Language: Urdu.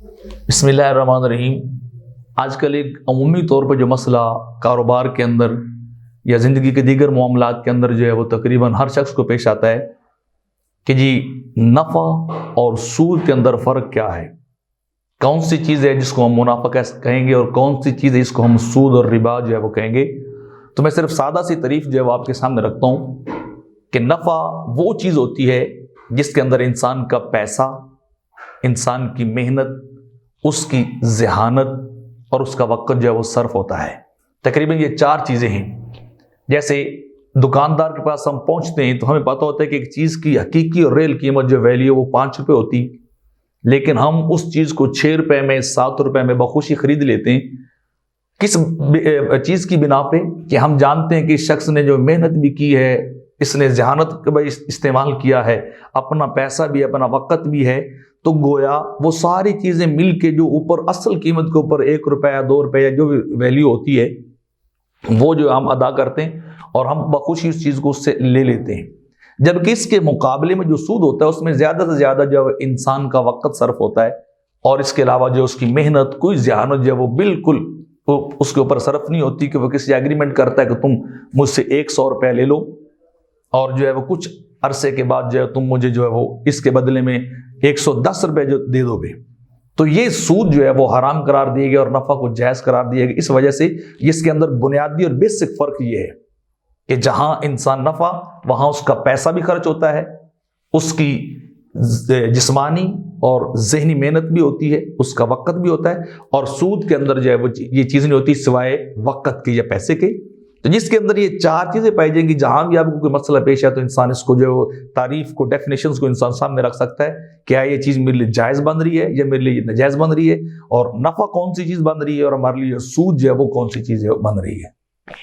بسم اللہ الرحمن الرحیم۔ آج کل ایک عمومی طور پر جو مسئلہ کاروبار کے اندر یا زندگی کے دیگر معاملات کے اندر جو ہے وہ تقریباً ہر شخص کو پیش آتا ہے کہ جی نفع اور سود کے اندر فرق کیا ہے، کون سی چیز ہے جس کو ہم منافع کہیں گے اور کون سی چیز ہے جس کو ہم سود اور ربا جو ہے وہ کہیں گے۔ تو میں صرف سادہ سی تعریف جو ہے وہ آپ کے سامنے رکھتا ہوں کہ نفع وہ چیز ہوتی ہے جس کے اندر انسان کا پیسہ، انسان کی محنت، اس کی ذہانت اور اس کا وقت جو ہے وہ صرف ہوتا ہے۔ تقریباً یہ چار چیزیں ہیں۔ جیسے دکاندار کے پاس ہم پہنچتے ہیں تو ہمیں پتہ ہوتا ہے کہ ایک چیز کی حقیقی اور ریل قیمت جو ویلیو وہ 5 روپے ہوتی، لیکن ہم اس چیز کو 6 روپے میں 7 روپے میں بخوشی خرید لیتے ہیں۔ کس چیز کی بنا پہ؟ کہ ہم جانتے ہیں کہ اس شخص نے جو محنت بھی کی ہے، اس نے ذہانت کا بھی استعمال کیا ہے، اپنا پیسہ بھی، اپنا وقت بھی ہے، تو گویا وہ ساری چیزیں مل کے جو اوپر اصل قیمت کے اوپر 1 روپے یا 2 روپے یا جو بھی ویلیو ہوتی ہے وہ جو ہم ادا کرتے ہیں اور ہم بخوشی اس چیز کو اس سے لے لیتے ہیں۔ جبکہ اس کے مقابلے میں جو سود ہوتا ہے اس میں زیادہ سے زیادہ جو انسان کا وقت صرف ہوتا ہے اور اس کے علاوہ جو اس کی محنت، کوئی ذہانت جو ہے وہ بالکل اس کے اوپر صرف نہیں ہوتی کہ وہ کسی ایگریمنٹ کرتا ہے کہ تم مجھ سے 100 روپے لے لو اور جو ہے وہ کچھ عرصے کے بعد جو ہے تم مجھے جو ہے وہ اس کے بدلے میں 110 روپے جو دے دو گے۔ تو یہ سود جو ہے وہ حرام قرار دیے گئے اور نفع کو جائز قرار دیے گئے۔ اس وجہ سے اس کے اندر بنیادی اور بیسک فرق یہ ہے کہ جہاں انسان نفع، وہاں اس کا پیسہ بھی خرچ ہوتا ہے، اس کی جسمانی اور ذہنی محنت بھی ہوتی ہے، اس کا وقت بھی ہوتا ہے، اور سود کے اندر جو ہے وہ یہ چیز نہیں ہوتی سوائے وقت کے یا پیسے کے۔ تو جس کے اندر یہ چار چیزیں پائی جائیں گی، جہاں بھی آپ کو کوئی مسئلہ پیش ہے تو انسان اس کو جو تعریف کو، ڈیفینیشنز کو انسان سامنے رکھ سکتا ہے، کیا یہ چیز میرے لیے جائز بن رہی ہے یا میرے لیے ناجائز بن رہی ہے، اور نفع کون سی چیز بن رہی ہے اور ہمارے لیے سود جو ہے وہ کون سی چیز بن رہی ہے۔